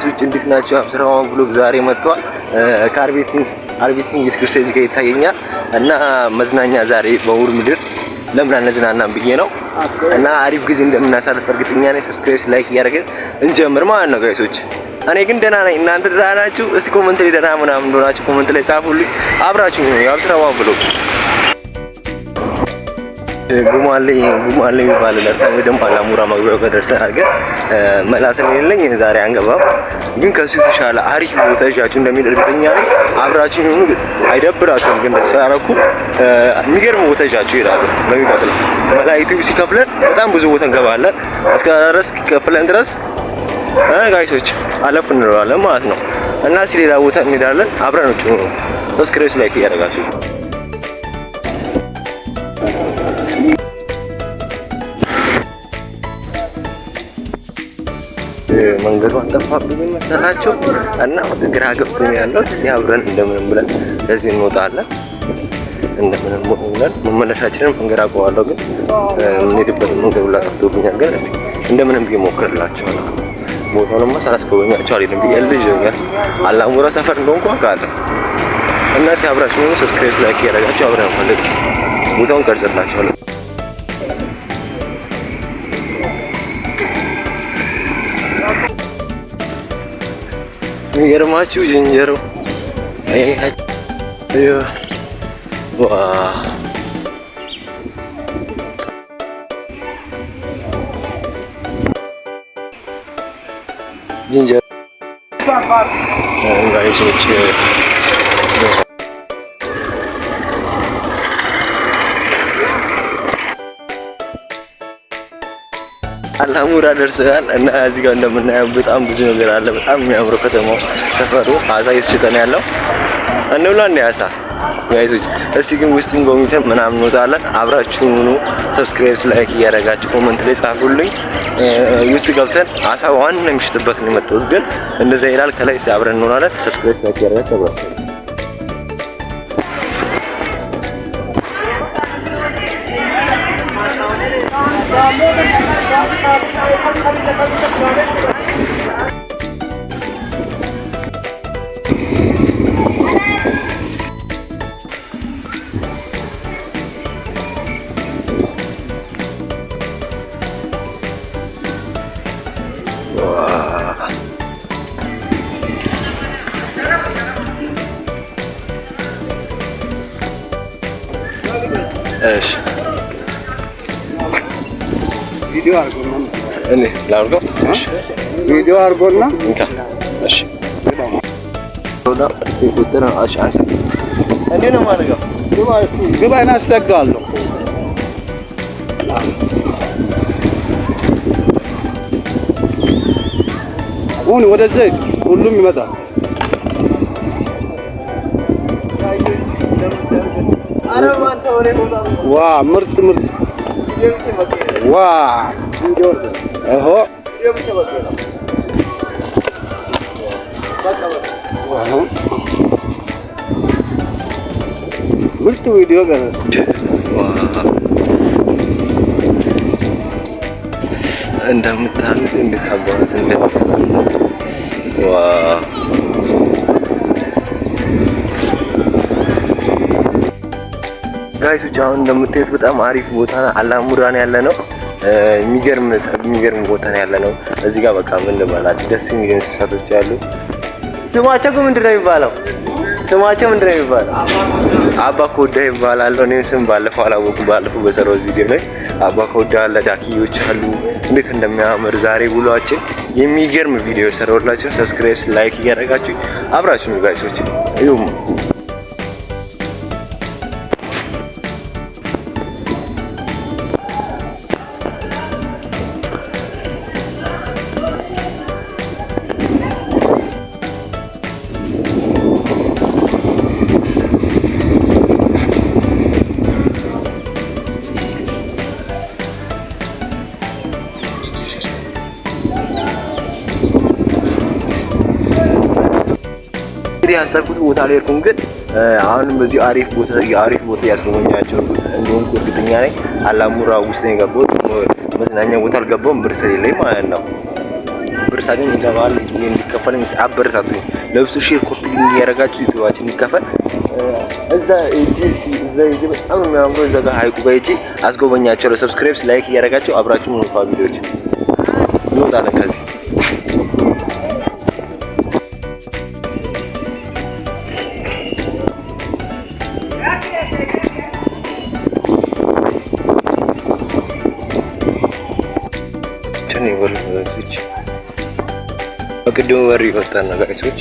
ጋይሶች እንዴት ናቸው? አብስራዋን ብሎግ ዛሬ መጥቷል። ከአርቢቲንግ ቤተክርስቲያን እዚህ ጋር ይታየኛል እና መዝናኛ ዛሬ በውር ምድር ለምን አንዝናናም ብዬ ነው እና አሪፍ ጊዜ እንደምናሳልፍ እርግጠኛ ነኝ። ሰብስክራይብ ላይክ እያደረግን እንጀምር ማለት ነው ጋይሶች። እኔ ግን ደህና ነኝ። እናንተ ደህና ናችሁ? እስቲ ኮሜንት ላይ ደህና ምናምን እንደሆናችሁ ኮሜንት ላይ ጻፉልኝ። አብራችሁ ነው አብስራዋን ብሎግ ጉማሌ የሚባል ደርሰን ወይ ደግሞ አላሙራ መግቢያው ጋር ደርሰናል። ግን መላሰን የለኝ ዛሬ አንገባም። ግን ከሱ የተሻለ አሪፍ ቦታ ይዣችሁ እንደሚል እርግጠኛ ነኝ። አብራችሁ ነው ግን አይደብራችሁም። ግን ተሳራኩ የሚገርም ቦታ ይዣችሁ ይላሉ። በሚቀጥለው መላእክቱ ሲከፍለን በጣም ብዙ ቦታ እንገባለን። እስከ ድረስ ከፍለን ድረስ ጋይሶች አለፍ እንለዋለን ማለት ነው እና ሌላ ቦታ እንሄዳለን። አብረናችሁ ነው ሰብስክራይብ ላይክ እያደረጋችሁ መንገዱ አጠፋብኝ መሰላችሁ እና ወደ ግራ ገብቶኝ ያለው እስቲ አብረን እንደምንም ብለን ለዚህ እንወጣለን። እንደምንም ብለን መመለሻችንን መንገድ አውቀዋለሁ፣ ግን እንሄድበት መንገዱ ላይ ጠፍቶብኛል። ግን እስቲ እንደምንም ብዬ ሞክርላችኋለሁ። ቦታውንማ ሳላስጎበኛችሁ አልሄድም ብዬ ልጅኛል። አላሙራ ሰፈር እንደሆንኩ አውቃለሁ እና እስቲ አብራችሁ ነው ሰብስክራይብ ላይክ ያደረጋችሁ አብረን ፈልግ ቦታውን ቀርጽላችኋለሁ። የሚገርማችሁ ዝንጀሮ ዝንጀሮ ጋይሶች አላሙራ ደርሰናል እና እዚህ ጋር እንደምናየው በጣም ብዙ ነገር አለ። በጣም የሚያምረው ከተማው ሰፈሩ አሳ እየተሸጠ ነው ያለው። እንብላ እንደ አሳ ጋይሶች። እስቲ ግን ውስጡን ጎብኝተን ምናምን እንወጣለን። አብራችሁን ሁኑ። ሰብስክራይብ ላይክ እያደረጋችሁ ኮሜንት ላይ ጻፉልኝ። ውስጥ ገብተን አሳ ዋና የሚሸጥበት ነው የመጣሁት፣ ግን እንደዛ ይላል። ከላይ አብረን እንሆናለን። ሰብስክራይብ ላይክ እያደረጋችሁ አብራችሁ እሺ ቪዲዮ አርጎና እኔ ላርጎ እሺ ቪዲዮ አርጎና እንካ እሺ ዶላ ይቆጠራ አሻንሳ እንዴ ነው ማረጋ ግባይና አስጠጋለሁ። ሁን ወደዚህ ሁሉም ይመጣል። ዋ ምርጥ ዋ እሆ ምርጥ ቪዲዮ ገና እንደምታዩት እንዴት አባቱ ዋ ጋይሶች አሁን እንደምታዩት በጣም አሪፍ ቦታ አላሙራ ነው ያለነው። የሚገርም ቦታ ነው ያለነው። እዚህ ጋር በቃ ምን ልበላችሁ ደስ የሚሉ እንስሳቶች ያሉ። ስማቸው ግን ምንድነው የሚባለው? አባ ኮዳ ይባላል። እኔም ስም ባለፈው አላወኩም። ባለፈው በሰራሁት ቪዲዮ ላይ አባ ኮዳ አለ፣ ዳኪዎች አሉ። እንዴት እንደሚያምር ዛሬ ውሏችን የሚገርም ቪዲዮ ሰራሁላችሁ። ሰብስክራይብ ላይክ እያደረጋችሁ አብራችሁ ነው ጋይሶች። ያሰብኩት ቦታ ላይ ሄድኩኝ፣ ግን አሁንም በዚህ አሪፍ ቦታ ያስጎበኛቸው እንደሆነ እርግጠኛ ነኝ። አላሙራ ውስጥ ነው የገባሁት። መዝናኛ ቦታ አልገባሁም፣ ብር ስለሌለኝ ማለት ነው። ብር ሳገኝ ይገባል እንዲከፈለኝ አበረታቱኝ። ለብሱ ሼር ኮፒ እንዲያረጋችሁ ዩቲዩባችን እንዲከፈል እዛ በጣም የሚያምረው እዛ ጋር ሀይቁ ጋር ሂጂ አስጎበኛቸው። ለሰብስክራይብ ላይክ እያረጋችሁ አብራችሁ ነው ፋሚሊዎች እንወጣለን ከዚህ በቅድሙ በር ይወጣል ነው ጋይሶች።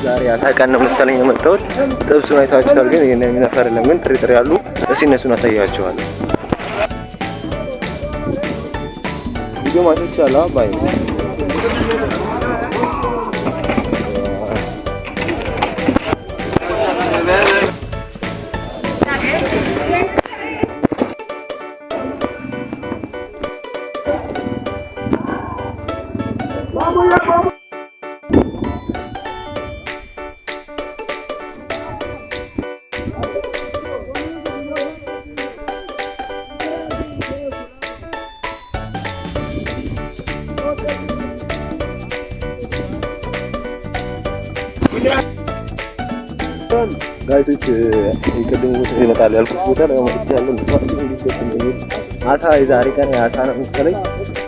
ዛሬ አሳቀን ነው መሰለኝ የመጣሁት። ጥብሱን አይታችኋል፣ ግን ይሄን የሚነፋ አይደለም። ግን ጥሬ ያሉ እስኪ እነሱን አሳያችኋለሁ። ቪዲዮ ማለች አላ ባይ ጋይሶች ይቀድሙ ቦታ ይመጣል ያልኩት ቦታ ላይ ወጥቻለሁ። አሳ የዛሬ ቀን አሳ ነው መሰለኝ።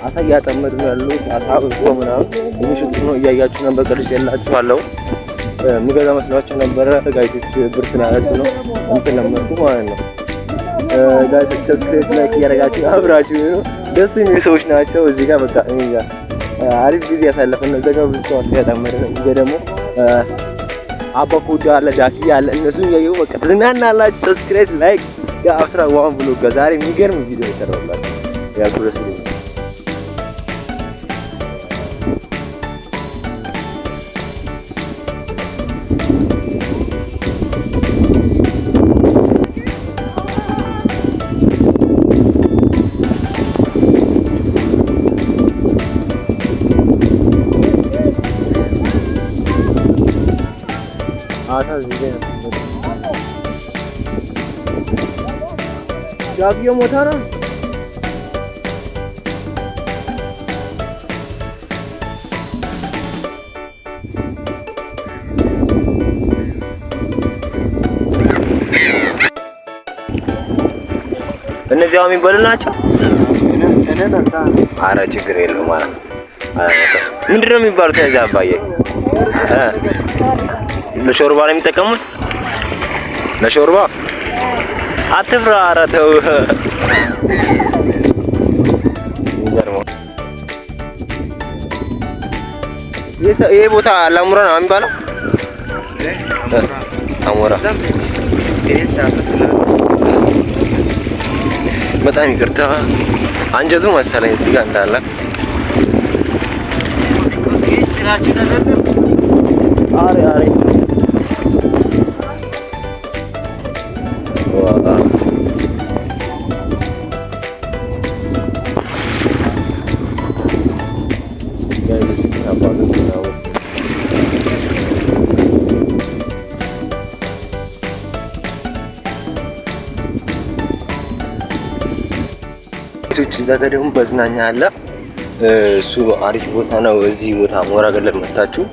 አሳ እያጠመዱ ነው ያሉት። አሳ እኮ ምናምን የሚሽጡ ነው እያያችሁ ነበር። ቀልሽ የላችኋለሁ ምገዛ መስሏችሁ ነበረ ጋይሶች። ብር ስላላችሁ ነው እንትን ለመርኩ ማለት ነው። ጋይሶች ሰብስክራይብ ላይክ እያደረጋችሁ አብራችሁ ነው። ደስ የሚሉ ሰዎች ናቸው። እዚህ ጋር በቃ አሪፍ ጊዜ ያሳለፈን ነው። ዘጋው ብቻ ያጠመደ ነው። ይሄ ደግሞ አባፎቶ አለ ዳኪ አለ እነሱን ያየው በቃ ትዝናናላችሁ። ሰብስክራይብ ላይክ የአስራ ዋን ብሎ ዛሬ የሚገርም ቪዲዮ ይሰራላችሁ ያልኩረስ ነው። आता वीडियो जागियो मोठा ना እነዚህ አሁን የሚበሉ ናቸው። ኧረ ችግር የለውም ማለት ነው። ምንድን ነው የሚባሉት? ያዛ አባዬ ለሾርባ ነው የሚጠቀሙት። ለሾርባ አትፍራ። ኧረ ተው። ይሄ ቦታ አላሙራ ነው የሚባለው። አሞራ በጣም ይቅርታ አንጀቱ መሰለኝ እዚህ ጋር እንዳለ አሬ አሬ እዛ ጋር ደግሞ መዝናኛ አለ። እሱ አሪፍ ቦታ ነው። እዚህ ቦታ ሞራ ገለል መጣችሁ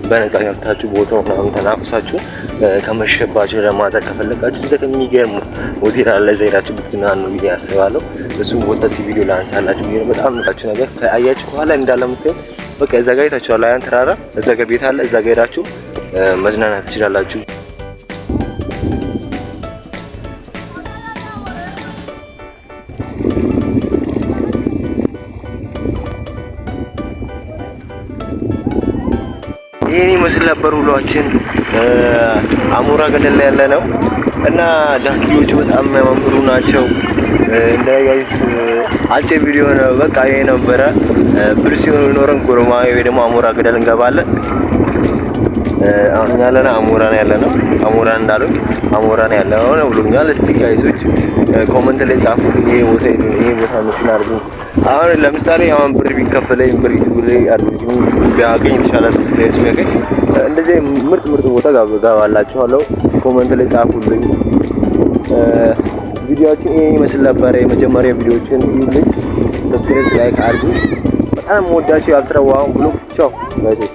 በነፃ ገብታችሁ ቦታው ምናምን ተናፍሳችሁ ከመሸባችሁ ለማድረግ ከፈለጋችሁ እዛ ከሚገርም ሆቴል አለ። እዛ ሄዳችሁ ብትዝናኑ ብዬ አስባለሁ። እሱም ቦታ ቪዲዮ ላንሳላችሁ ብዬ በጣም ምታችሁ ነገር ከአያችሁ በኋላ እንዳለ የምትሄዱ በቃ እዛ ጋር አይታችኋል። አያን ተራራ እዛ ጋር ቤት አለ። እዛ ጋር ሄዳችሁ መዝናናት ትችላላችሁ። ይሄን ይመስል ነበር ውሏችን። አሞራ ገደል ላይ ያለ ነው እና ዳክዬዎቹ በጣም የሚያማምሩ ናቸው። እንዳያዩት አጭር ቪዲዮ ነው። በቃ ይሄ ነበረ። ብር ሲሆን ኖረን ጉርማዊ ወይ ደግሞ አሞራ ገደል እንገባለን። አሁን ያለና አሞራ ነው ያለነው። አሞራ እንዳለው አሞራ ነው ያለነው ነው ብሎኛል። እስቲ ጋይሶች ኮሜንት ላይ ጻፉልኝ። ይሄ ቦታ ነው አርጉ። አሁን ለምሳሌ አሁን ብር ቢከፈለኝ ብር ላይ አርጉ ቢያገኝ የተሻለ ሰብስክራይብ ቢያገኝ እንደዚህ ምርጥ ቦታ ጋባላችኋለሁ። ኮሜንት ላይ ጻፉልኝ። ቪዲዮአችን ይሄን ይመስል ነበር። የመጀመሪያ ቪዲዮችን ይልክ ሰብስክራይብ ላይክ አድርጉ። በጣም ወዳችሁ ያብስራው ብሎ ቻው ጋይስ።